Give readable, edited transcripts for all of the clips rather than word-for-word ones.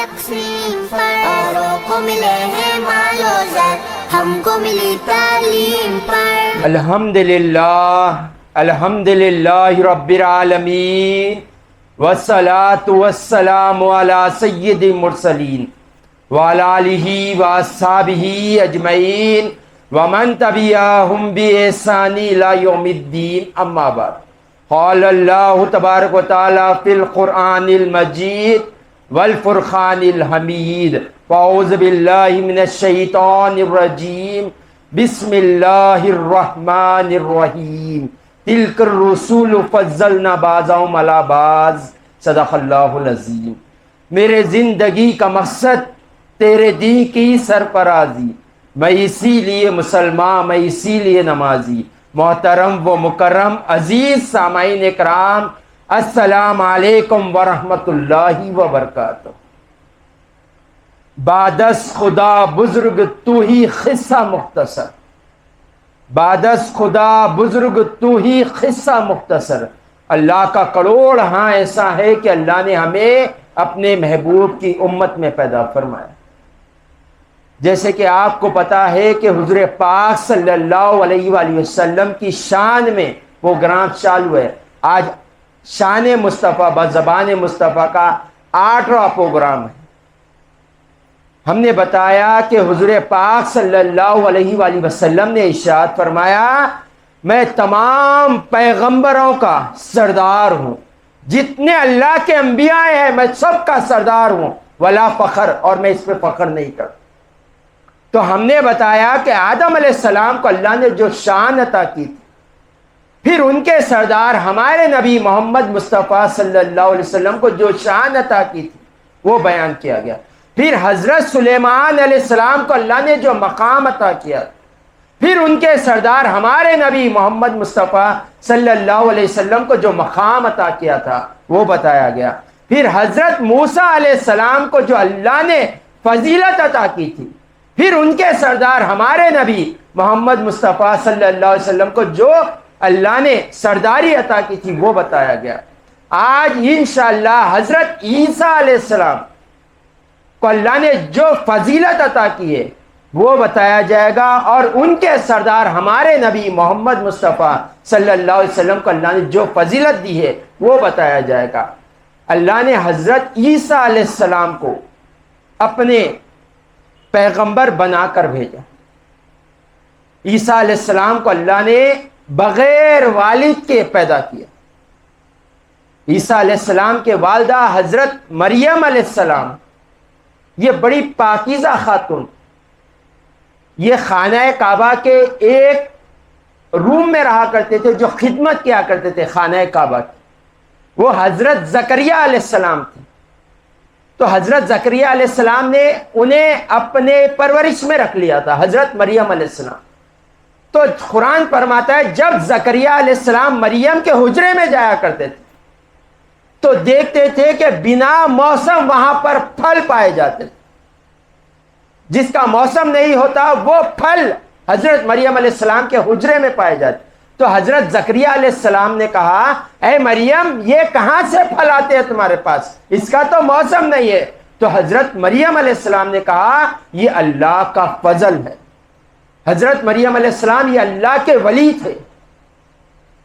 تقسیم پر، اوروں کو ملے ہیں مال و زر، ہم کو ملی تعلیم پر۔ الحمدللہ رب العالمین، والصلاة والسلام علی سید المرسلین وعلی آلہ واصحابہ اجمعین ومن تبعہم بإحسان الی یوم الدین، اما بعد۔ قال اللہ تبارک و تعالی فی القرآن المجید والفرقان الحمید، فاعوذ باللہ من الشیطان الرجیم، بسم اللہ الرحمن الرحیم، تلک الرسول فضلنا بعضهم علی بعض، صدق اللہ العظیم۔ میرے زندگی کا مقصد تیرے دین کی سرفرازی، میں اسی لیے مسلمان، میں اسی لیے نمازی۔ محترم و مکرم عزیز سامعین کرام، السلام علیکم ورحمۃ اللہ وبرکاتہ۔ بعد از خدا بزرگ تو ہی قصہ مختصر، بعد از خدا بزرگ تو ہی قصہ مختصر۔ اللہ کا کروڑ ہاں ایسا ہے کہ اللہ نے ہمیں اپنے محبوب کی امت میں پیدا فرمایا۔ جیسے کہ آپ کو پتا ہے کہ حضور پاک صلی اللہ علیہ وآلہ وسلم کی شان میں پروگرام چالو ہے۔ آج شان مصطفیٰ بزبان مصطفیٰ کا 8واں پروگرام ہے۔ ہم نے بتایا کہ حضور پاک صلی اللہ علیہ وآلہ وسلم نے ارشاد فرمایا، میں تمام پیغمبروں کا سردار ہوں، جتنے اللہ کے انبیاء ہیں میں سب کا سردار ہوں، ولا فخر، اور میں اس پہ فخر نہیں کرتا۔ تو ہم نے بتایا کہ آدم علیہ السلام کو اللہ نے جو شان عطا کی تھی، پھر ان کے سردار ہمارے نبی محمد مصطفیٰ صلی اللہ علیہ وسلم کو جو شان عطا کی تھی وہ بیان کیا گیا۔ پھر حضرت سلیمان علیہ السلام کو اللہ نے جو مقام عطا کیا، پھر ان کے سردار ہمارے نبی محمد مصطفیٰ صلی اللہ علیہ وسلم کو جو مقام عطا کیا تھا وہ بتایا گیا۔ پھر حضرت موسیٰ علیہ السلام کو جو اللہ نے فضیلت عطا کی تھی، پھر ان کے سردار ہمارے نبی محمد مصطفیٰ صلی اللہ علیہ وسلم کو جو اللہ نے سرداری عطا کی تھی وہ بتایا گیا۔ آج انشاءاللہ حضرت عیسیٰ علیہ السلام کو اللہ نے جو فضیلت عطا کی ہے وہ بتایا جائے گا، اور ان کے سردار ہمارے نبی محمد مصطفیٰ صلی اللہ علیہ وسلم کو اللہ نے جو فضیلت دی ہے وہ بتایا جائے گا۔ اللہ نے حضرت عیسیٰ علیہ السلام کو اپنے پیغمبر بنا کر بھیجا۔ عیسیٰ علیہ السلام کو اللہ نے بغیر والد کے پیدا کیا۔ عیسیٰ علیہ السلام کے والدہ حضرت مریم علیہ السلام، یہ بڑی پاکیزہ خاتون، یہ خانہ کعبہ کے ایک روم میں رہا کرتے تھے، جو خدمت کیا کرتے تھے خانہ کعبہ کی، وہ حضرت زکریا علیہ السلام تھے۔ تو حضرت زکریا علیہ السلام نے انہیں اپنے پرورش میں رکھ لیا تھا، حضرت مریم علیہ السلام۔ تو قرآن فرماتا ہے جب زکریا علیہ السلام مریم کے حجرے میں جایا کرتے تھے تو دیکھتے تھے کہ بنا موسم وہاں پر پھل پائے جاتے تھے، جس کا موسم نہیں ہوتا وہ پھل حضرت مریم علیہ السلام کے حجرے میں پائے جاتے۔ تو حضرت زکریا علیہ السلام نے کہا، اے مریم یہ کہاں سے پھل آتے ہیں تمہارے پاس، اس کا تو موسم نہیں ہے۔ تو حضرت مریم علیہ السلام نے کہا یہ اللہ کا فضل ہے۔ حضرت مریم علیہ السلام یہ اللہ کے ولی تھے۔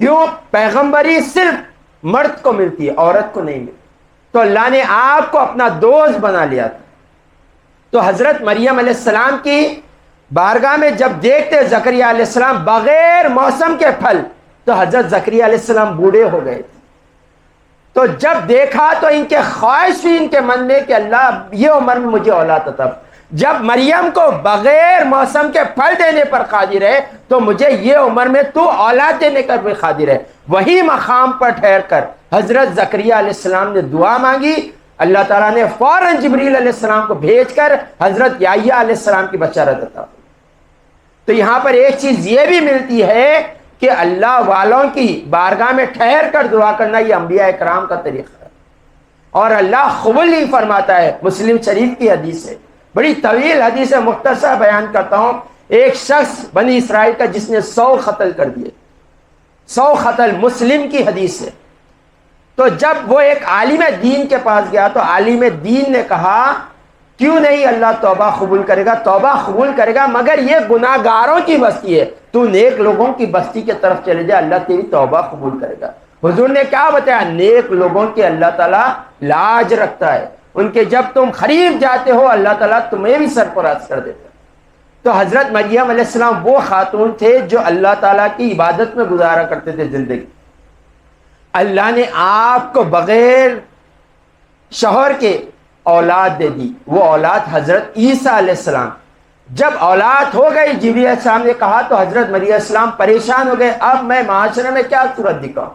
کیوں؟ پیغمبری صرف مرد کو ملتی ہے، عورت کو نہیں ملتی۔ تو اللہ نے آپ کو اپنا دوست بنا لیا تھا۔ تو حضرت مریم علیہ السلام کی بارگاہ میں جب دیکھتے زکریا علیہ السلام بغیر موسم کے پھل، تو حضرت زکریا علیہ السلام بوڑھے ہو گئے تھے۔ تو جب دیکھا تو ان کے خواہش ہوئی ان کے من میں کہ اللہ یہ عمر میں مجھے اولاد عطا۔ جب مریم کو بغیر موسم کے پھل دینے پر قادر ہے تو مجھے یہ عمر میں تو اولاد دینے پر بھی قادر ہے۔ وہی مقام پر ٹھہر کر حضرت زکریا علیہ السلام نے دعا مانگی، اللہ تعالیٰ نے فوراً جبریل علیہ السلام کو بھیج کر حضرت یحییٰ علیہ السلام کی بشارت عطا کی۔ تو یہاں پر ایک چیز یہ بھی ملتی ہے کہ اللہ والوں کی بارگاہ میں ٹھہر کر دعا کرنا یہ انبیاء کرام کا طریقہ ہے، اور اللہ قبول نہیں فرماتا ہے۔ مسلم شریف کی حدیث ہے، بڑی طویل حدیث ہے، مختصر بیان کرتا ہوں۔ ایک شخص بنی اسرائیل کا جس نے 100 قتل کر دیے، 100 قتل، مسلم کی حدیث ہے۔ تو جب وہ ایک عالم دین کے پاس گیا تو عالم دین نے کہا کیوں نہیں اللہ توبہ قبول کرے گا؟ توبہ قبول کرے گا، مگر یہ گناہ گاروں کی بستی ہے، تو نیک لوگوں کی بستی کی طرف چلے جا، اللہ تیری توبہ قبول کرے گا۔ حضور نے کیا بتایا؟ نیک لوگوں کی اللہ تعالیٰ لاج رکھتا ہے، ان کے جب تم قریب جاتے ہو اللہ تعالیٰ تمہیں بھی سرفراز کر دیتا ہے۔ تو حضرت مریم علیہ السلام وہ خاتون تھے جو اللہ تعالیٰ کی عبادت میں گزارا کرتے تھے زندگی۔ اللہ نے آپ کو بغیر شوہر کے اولاد دے دی، وہ اولاد حضرت عیسیٰ علیہ السلام۔ جب اولاد ہو گئی، جبریل علیہ السلام نے کہا تو حضرت مریم علیہ السلام پریشان ہو گئے، اب میں معاشرے میں کیا صورت دکھاؤں؟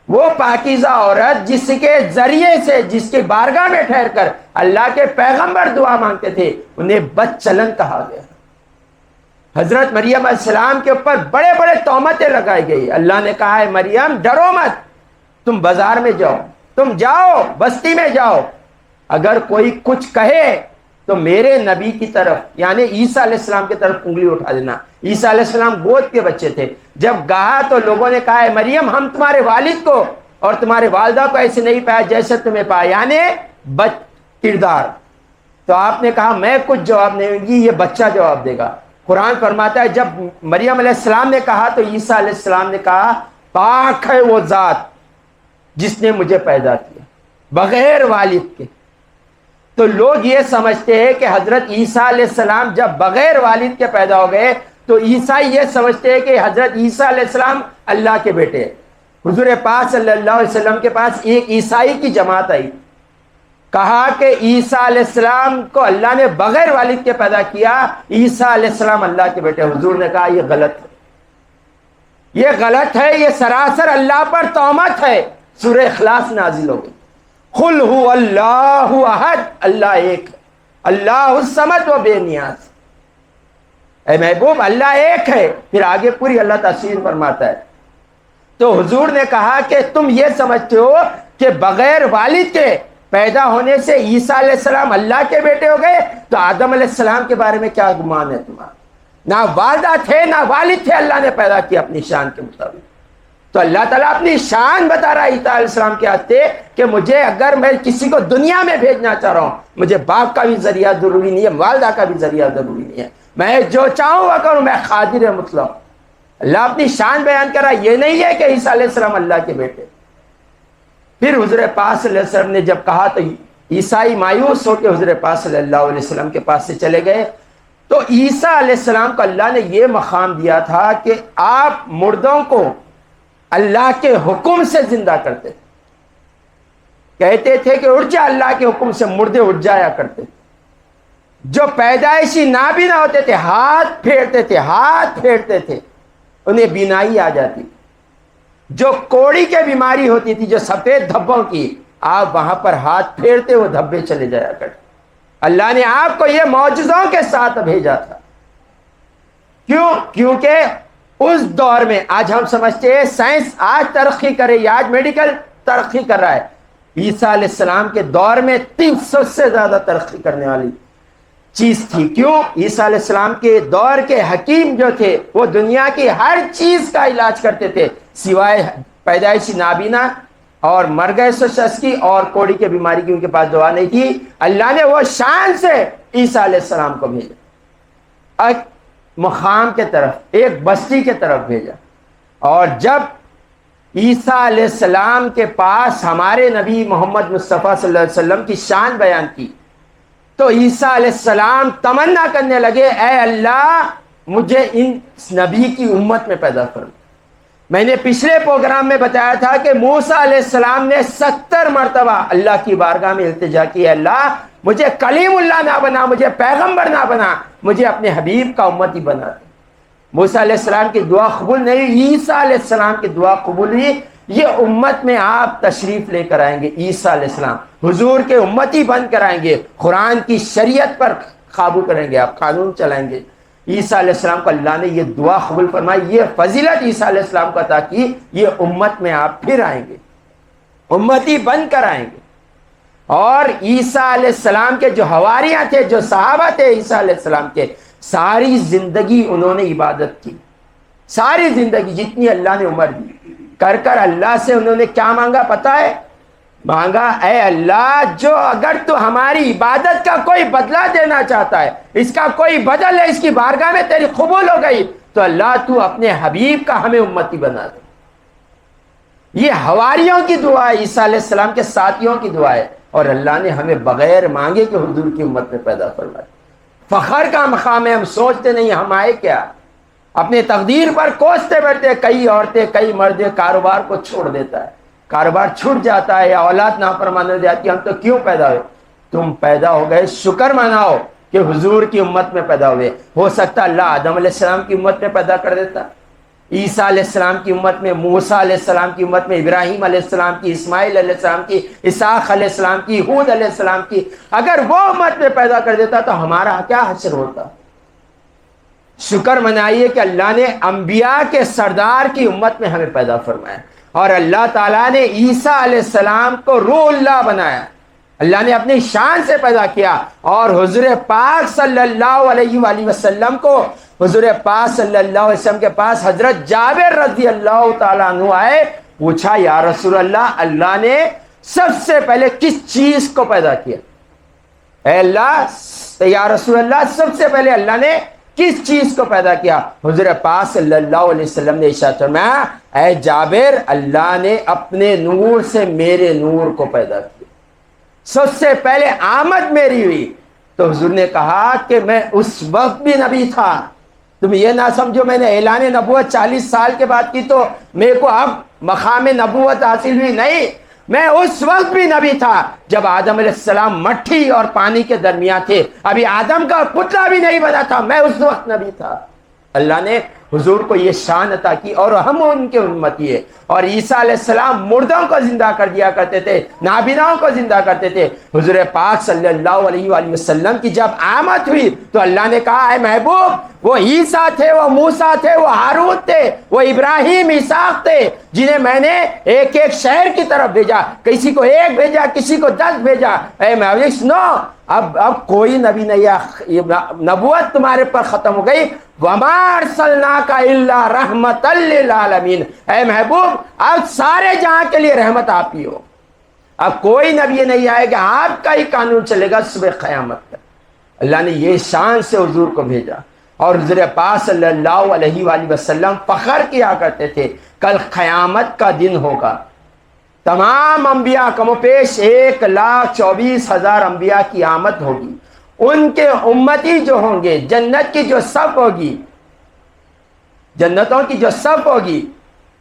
وہ پاکیزہ عورت جس کے ذریعے سے، جس کے بارگاہ میں ٹھہر کر اللہ کے پیغمبر دعا مانگتے تھے، انہیں بد چلن کہا گیا۔ حضرت مریم علیہ السلام کے اوپر بڑے بڑے تہمتیں لگائی گئی۔ اللہ نے کہا ہے مریم ڈرو مت، تم بازار میں جاؤ، تم جاؤ بستی میں جاؤ، اگر کوئی کچھ کہے تو میرے نبی کی طرف یعنی عیسیٰ علیہ السلام کی طرف انگلی اٹھا دینا۔ عیسیٰ علیہ السلام گود کے بچے تھے، جب کہا تو لوگوں نے کہا ہے مریم ہم تمہارے والد کو اور تمہارے والدہ کو ایسے نہیں پایا جیسے تمہیں پایا، یعنی بد کردار۔ تو آپ نے کہا میں کچھ جواب نہیں دوں گی، یہ بچہ جواب دے گا۔ قرآن فرماتا ہے جب مریم علیہ السلام نے کہا تو عیسیٰ علیہ السلام نے کہا پاک ہے وہ ذات جس نے مجھے پیدا کیا بغیر والد کے۔ تو لوگ یہ سمجھتے ہیں کہ حضرت عیسیٰ علیہ السلام جب بغیر والد کے پیدا ہو گئے تو عیسائی یہ سمجھتے ہیں کہ حضرت عیسیٰ علیہ السلام اللہ کے بیٹے ہیں۔ حضور پاک صلی اللہ علیہ وسلم کے پاس ایک عیسائی کی جماعت آئی، کہا کہ عیسیٰ علیہ السلام کو اللہ نے بغیر والد کے پیدا کیا، عیسیٰ علیہ السلام اللہ کے بیٹے۔ حضور نے کہا یہ غلط ہے، یہ غلط ہے، یہ سراسر اللہ پر تہمت ہے۔ سورہ اخلاص نازل ہو گئی، قل هو اللہ احد، اللہ ایک ہے، اللہ الصمد و بے نیاز۔ اے محبوب اللہ ایک ہے، پھر آگے پوری اللہ تفسیر فرماتا ہے۔ تو حضور نے کہا کہ تم یہ سمجھتے ہو کہ بغیر والد کے پیدا ہونے سے عیسیٰ علیہ السلام اللہ کے بیٹے ہو گئے، تو آدم علیہ السلام کے بارے میں کیا گمان ہے تمہارا؟ نہ والدہ تھے نہ والد تھے، اللہ نے پیدا کیا اپنی شان کے مطابق۔ تو اللہ تعالیٰ اپنی شان بتا رہا ہے عیسیٰ علیہ السلام کے ہاستے کہ مجھے اگر میں کسی کو دنیا میں بھیجنا چاہ رہا ہوں، مجھے باپ کا بھی ذریعہ ضروری نہیں ہے، والدہ کا بھی ذریعہ ضروری نہیں ہے، میں جو چاہوں وہ کروں، میں قادر مطلق۔ اللہ اپنی شان بیان کر رہا ہے، یہ نہیں ہے کہ عیسیٰ علیہ السلام اللہ کے بیٹے۔ پھر حضور پاک صلی اللہ علیہ وسلم نے جب کہا تو عیسائی مایوس ہو کے حضور پاک صلی اللہ علیہ وسلم کے پاس سے چلے گئے۔ تو عیسیٰ علیہ السلام کو اللہ نے یہ مقام دیا تھا کہ آپ مردوں کو اللہ کے حکم سے زندہ کرتے تھے، کہتے تھے کہ اٹھ جا، اللہ کے حکم سے مردے اٹھ جایا کرتے تھے۔ جو پیدائشی نابینا ہوتے تھے ہاتھ پھیرتے تھے، ہاتھ پھیرتے تھے، انہیں بینائی آ جاتی۔ جو کوڑی کی بیماری ہوتی تھی، جو سفید دھبوں کی، آپ وہاں پر ہاتھ پھیرتے وہ دھبے چلے جایا کرتے۔ اللہ نے آپ کو یہ معجزوں کے ساتھ بھیجا تھا۔ کیوں؟ کیونکہ اس دور میں آج ہم سمجھتے ہیں سائنس آج ترقی کرے، آج میڈیکل ترقی کر رہا ہے، عیسیٰ علیہ السلام کے دور میں 300 سے زیادہ ترقی کرنے والی چیز تھی۔ کیوں؟ عیسیٰ علیہ السلام کے دور کے حکیم جو تھے وہ دنیا کی ہر چیز کا علاج کرتے تھے سوائے پیدائشی نابینا اور مر گئے سو شخص کی اور کوڑی کی بیماری کی، ان کے پاس دوا نہیں تھی۔ اللہ نے وہ شان سے عیسیٰ علیہ السلام کو بھیجا، ایک مقام کے طرف، ایک بستی کے طرف بھیجا۔ اور جب عیسیٰ علیہ السلام کے پاس ہمارے نبی محمد مصطفیٰ صلی اللہ علیہ وسلم کی شان بیان کی تو عیسیٰ علیہ السلام تمنا کرنے لگے، اے اللہ مجھے ان نبی کی امت میں پیدا کر۔ میں نے پچھلے پروگرام میں بتایا تھا کہ موسیٰ علیہ السلام نے 70 مرتبہ اللہ کی بارگاہ میں التجا کی، اے اللہ مجھے کلیم اللہ نہ بنا، مجھے پیغمبر نہ بنا، مجھے اپنے حبیب کا امتی بنا۔ موسیٰ علیہ السلام کی دعا قبول نہیں، عیسیٰ علیہ السلام کی دعا قبول ہوئی۔ یہ امت میں آپ تشریف لے کر آئیں گے، عیسیٰ علیہ السلام حضور کے امتی بن کر آئیں گے، قرآن کی شریعت پر قابو کریں گے، آپ قانون چلائیں گے۔ عیسیٰ علیہ السلام کو اللہ نے یہ دعا قبول فرمائی، یہ فضیلت عیسیٰ علیہ السلام کو عطا کی، یہ امت میں آپ پھر آئیں گے، امتی بن کر آئیں گے۔ اور عیسیٰ علیہ السلام کے جو حواریاں تھے، جو صحابہ تھے عیسیٰ علیہ السلام کے، ساری زندگی انہوں نے عبادت کی، ساری زندگی جتنی اللہ نے عمر دی کر کر اللہ سے انہوں نے کیا مانگا پتہ ہے؟ مانگا اے اللہ جو اگر تو ہماری عبادت کا کوئی بدلہ دینا چاہتا ہے، اس کا کوئی بدل ہے، اس کی بارگاہ میں تیری قبول ہو گئی، تو اللہ تو اپنے حبیب کا ہمیں امتی بنا دے۔ یہ حواریوں کی دعا ہے، عیسیٰ علیہ السلام کے ساتھیوں کی دعا ہے، اور اللہ نے ہمیں بغیر مانگے کہ حضور کی امت میں پیدا فرمایا۔ فخر کا مقام ہے، ہم سوچتے نہیں ہم آئے کیا، اپنے تقدیر پر کوستے بیٹھتے، کئی عورتیں کئی مرد کاروبار کو چھوڑ دیتا ہے، کاروبار چھوٹ جاتا ہے یا اولاد نافرمان ہو جاتی ہے، ہم تو کیوں پیدا ہوئے؟ تم پیدا ہو گئے، شکر مناؤ کہ حضور کی امت میں پیدا ہوئے۔ ہو سکتا اللہ آدم علیہ السلام کی امت میں پیدا کر دیتا، عیسیٰ علیہ السلام کی امت میں، موسیٰ علیہ السلام کی امت میں، ابراہیم علیہ السلام کی، اسماعیل علیہ السلام کی، اسحاق علیہ السلام کی، ہود علیہ السلام کی، اگر وہ امت میں پیدا کر دیتا تو ہمارا کیا حشر ہوتا؟ شکر منائیے کہ اللہ نے انبیاء کے سردار کی امت میں ہمیں پیدا فرمایا، اور اللہ تعالیٰ نے عیسیٰ علیہ السلام کو روح اللہ بنایا، اللہ نے اپنی شان سے پیدا کیا، اور حضور پاک صلی اللہ علیہ وآلہ وسلم کو، حضور پاک صلی اللہ علیہ وسلم کے پاس حضرت جابر رضی اللہ تعالیٰ عنہ آئے، پوچھا یا رسول اللہ، اللہ نے سب سے پہلے کس چیز کو پیدا کیا؟ اے اللہ یا رسول اللہ، سب سے پہلے اللہ نے کس چیز کو پیدا کیا؟ حضور پاک صلی اللہ علیہ وسلم نے ارشاد فرمایا، اے جابر، اللہ نے اپنے نور سے میرے نور کو پیدا کیا، سب سے پہلے آمد میری ہوئی۔ تو حضور نے کہا کہ میں اس وقت بھی نبی تھا، تم یہ نہ سمجھو میں نے اعلان نبوت 40 سال کے بعد کی تو میرے کو اب مقام نبوت حاصل ہوئی، نہیں، میں اس وقت بھی نبی تھا جب آدم علیہ السلام مٹی اور پانی کے درمیان تھے، ابھی آدم کا پتلا بھی نہیں بنا تھا، میں اس وقت نبی تھا۔ اللہ نے حضور کو یہ شان عطا کی، اور ہم ان کے امتی ہیں۔ اور عیسیٰ علیہ السلام مردوں کو زندہ کر دیا کرتے تھے، نابیناؤں کو زندہ کرتے تھے۔ حضور پاک صلی اللہ علیہ وآلہ وسلم کی جب آمد ہوئی تو اللہ نے کہا، اے محبوب، وہ عیسیٰ تھے، وہ موسیٰ تھے، وہ ہارون تھے، وہ ابراہیم اسحاق تھے، جنہیں میں نے ایک ایک شہر کی طرف بھیجا، کسی کو 1 بھیجا، کسی کو 10 بھیجا۔ اے محبوب سنو، اب کوئی نبی نہیں، نبوت تمہارے پر ختم ہو گئی۔ وَمَا أَرْسَلْنَاكَ إِلَّا رَحْمَةً لِّلْعَالَمِينَ، اے محبوب اب سارے جہاں کے لیے رحمت آپ ہی ہو، اب کوئی نبی نہیں آئے گا، آپ کا ہی قانون چلے گا صبح قیامت تک۔ اللہ نے یہ شان سے حضور کو بھیجا، اور حضور پاک صلی اللہ علیہ وآلہ وسلم فخر کیا کرتے تھے، کل قیامت کا دن ہوگا، تمام انبیاء کم و پیش 1,24,000 انبیاء کی آمد ہوگی، ان کے امتی جو ہوں گے، جنت کی جو صف ہوگی، جنتوں کی جو صف ہوگی،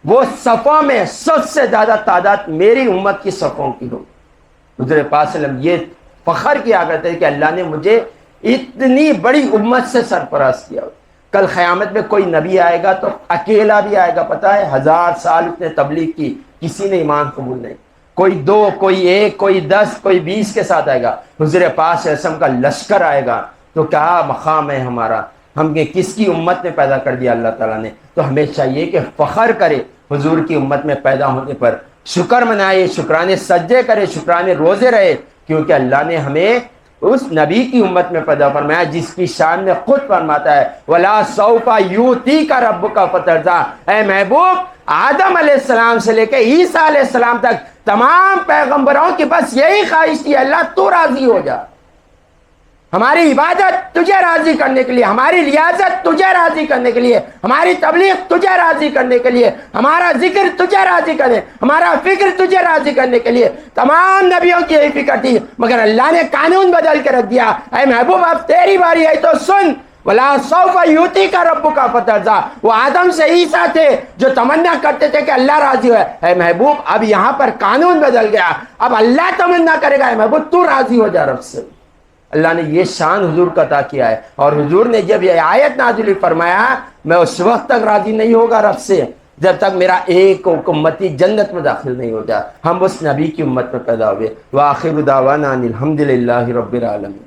وہ صفوں میں سب سے زیادہ تعداد میری امت کی صفوں کی ہوگی۔ حضور پاک صلی اللہ علیہ وسلم یہ فخر کیا کرتے ہیں کہ اللہ نے مجھے اتنی بڑی امت سے سرفراز کیا۔ کل قیامت میں کوئی نبی آئے گا تو اکیلا بھی آئے گا، پتہ ہے 1000 سال اس نے تبلیغ کی، کسی نے ایمان قبول نہیں، کوئی 2، کوئی 1، کوئی 10، کوئی 20 کے ساتھ آئے گا۔ حضور پاک صلی اللہ علیہ وسلم کا لشکر آئے گا، تو کیا مقام ہے ہمارا، ہم نے کس کی امت میں پیدا کر دیا اللہ تعالیٰ نے۔ تو ہمیں چاہیے کہ فخر کرے حضور کی امت میں پیدا ہونے پر، شکر منائے، شکرانے سجدے کرے، شکرانے روزے رہے، کیونکہ اللہ نے ہمیں اس نبی کی امت میں پیدا فرمایا جس کی شان میں خود فرماتا ہے، وَلَا سَوْفَ يُؤْتِيكَ رَبُّكَ فَتَرْضَىٰ، اے محبوب، آدم علیہ السلام سے لے کے عیسیٰ علیہ السلام تک تمام پیغمبروں کی بس یہی خواہش تھی، اللہ تو راضی ہو جا، ہماری عبادت تجھے راضی کرنے کے لیے، ہماری ریاضت تجھے راضی کرنے کے لیے، ہماری تبلیغ تجھے راضی کرنے کے لیے، ہمارا ذکر تجھے راضی کرنے، ہمارا فکر تجھے راضی کرنے کے لیے۔ تمام نبیوں کی یہی فکر تھی، مگر اللہ نے قانون بدل کے رکھ دیا، اے محبوب اب تیری باری ہے تو سن، وَلَا سَوْفَ يُؤْتِيكَ رَبُّكَ فَتَرْضَىٰ۔ وہ آدم سے عیسیٰ تھے جو تمنا کرتے تھے کہ اللہ راضی ہوئے، اے محبوب اب یہاں پر قانون بدل گیا، اب اللہ تمنا کرے گا، اے محبوب تو راضی ہو جا رب سے۔ اللہ نے یہ شان حضور کا عطا کیا ہے، اور حضور نے جب یہ آیت نازل فرمایا، میں اس وقت تک راضی نہیں ہوگا رب سے جب تک میرا ایک امتی جنت میں داخل نہیں ہو جائے۔ ہم اس نبی کی امت میں پیدا ہوئے۔ وآخر دعوانا ان الحمد للہ رب العالمین۔